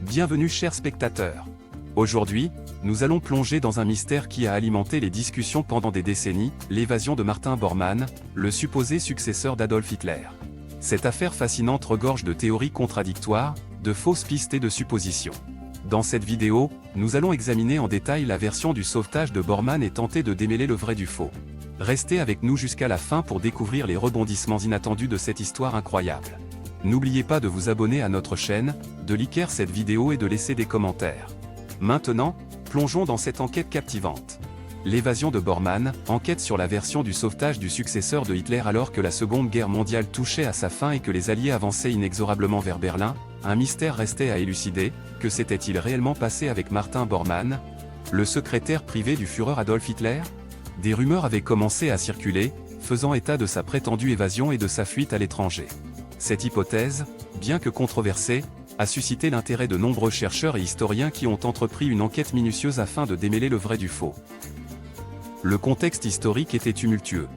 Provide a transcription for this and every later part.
Bienvenue chers spectateurs. Aujourd'hui, nous allons plonger dans un mystère qui a alimenté les discussions pendant des décennies, l'évasion de Martin Bormann, le supposé successeur d'Adolf Hitler. Cette affaire fascinante regorge de théories contradictoires, de fausses pistes et de suppositions. Dans cette vidéo, nous allons examiner en détail la version du sauvetage de Bormann et tenter de démêler le vrai du faux. Restez avec nous jusqu'à la fin pour découvrir les rebondissements inattendus de cette histoire incroyable. N'oubliez pas de vous abonner à notre chaîne, de liker cette vidéo et de laisser des commentaires. Maintenant, plongeons dans cette enquête captivante. L'évasion de Bormann, enquête sur la version du sauvetage du successeur de Hitler alors que la Seconde Guerre mondiale touchait à sa fin et que les Alliés avançaient inexorablement vers Berlin, un mystère restait à élucider. Que s'était-il réellement passé avec Martin Bormann, le secrétaire privé du Führer Adolf Hitler? Des rumeurs avaient commencé à circuler, faisant état de sa prétendue évasion et de sa fuite à l'étranger. Cette hypothèse, bien que controversée, a suscité l'intérêt de nombreux chercheurs et historiens qui ont entrepris une enquête minutieuse afin de démêler le vrai du faux. Le contexte historique était tumultueux.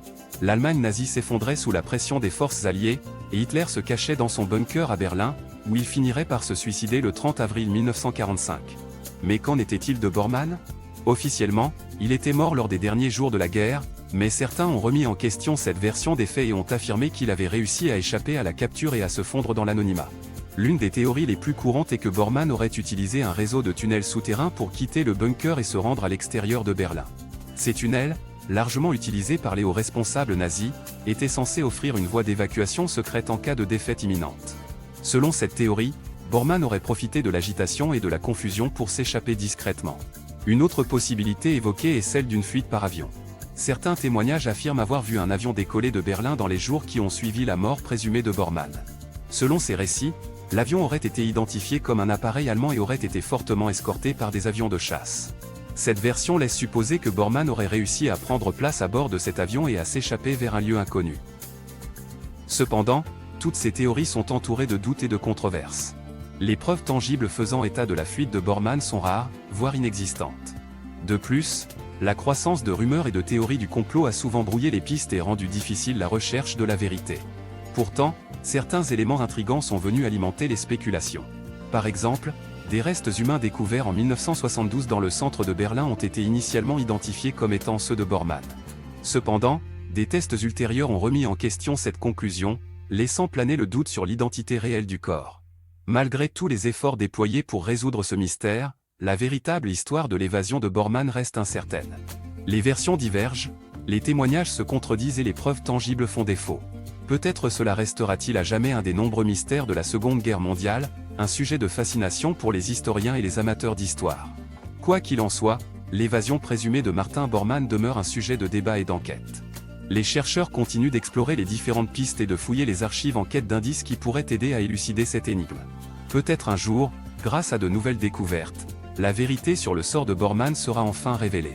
L'Allemagne nazie s'effondrait sous la pression des forces alliées, et Hitler se cachait dans son bunker à Berlin, où il finirait par se suicider le 30 avril 1945. Mais qu'en était-il de Bormann? Officiellement, il était mort lors des derniers jours de la guerre, mais certains ont remis en question cette version des faits et ont affirmé qu'il avait réussi à échapper à la capture et à se fondre dans l'anonymat. L'une des théories les plus courantes est que Bormann aurait utilisé un réseau de tunnels souterrains pour quitter le bunker et se rendre à l'extérieur de Berlin. Ces tunnels, largement utilisés par les hauts responsables nazis, étaient censés offrir une voie d'évacuation secrète en cas de défaite imminente. Selon cette théorie, Bormann aurait profité de l'agitation et de la confusion pour s'échapper discrètement. Une autre possibilité évoquée est celle d'une fuite par avion. Certains témoignages affirment avoir vu un avion décoller de Berlin dans les jours qui ont suivi la mort présumée de Bormann. Selon ces récits, l'avion aurait été identifié comme un appareil allemand et aurait été fortement escorté par des avions de chasse. Cette version laisse supposer que Bormann aurait réussi à prendre place à bord de cet avion et à s'échapper vers un lieu inconnu. Cependant, toutes ces théories sont entourées de doutes et de controverses. Les preuves tangibles faisant état de la fuite de Bormann sont rares, voire inexistantes. De plus, la croissance de rumeurs et de théories du complot a souvent brouillé les pistes et rendu difficile la recherche de la vérité. Pourtant, certains éléments intrigants sont venus alimenter les spéculations. Par exemple, des restes humains découverts en 1972 dans le centre de Berlin ont été initialement identifiés comme étant ceux de Bormann. Cependant, des tests ultérieurs ont remis en question cette conclusion, laissant planer le doute sur l'identité réelle du corps. Malgré tous les efforts déployés pour résoudre ce mystère, la véritable histoire de l'évasion de Bormann reste incertaine. Les versions divergent, les témoignages se contredisent et les preuves tangibles font défaut. Peut-être cela restera-t-il à jamais un des nombreux mystères de la Seconde Guerre mondiale, un sujet de fascination pour les historiens et les amateurs d'histoire. Quoi qu'il en soit, l'évasion présumée de Martin Bormann demeure un sujet de débat et d'enquête. Les chercheurs continuent d'explorer les différentes pistes et de fouiller les archives en quête d'indices qui pourraient aider à élucider cette énigme. Peut-être un jour, grâce à de nouvelles découvertes, la vérité sur le sort de Bormann sera enfin révélée.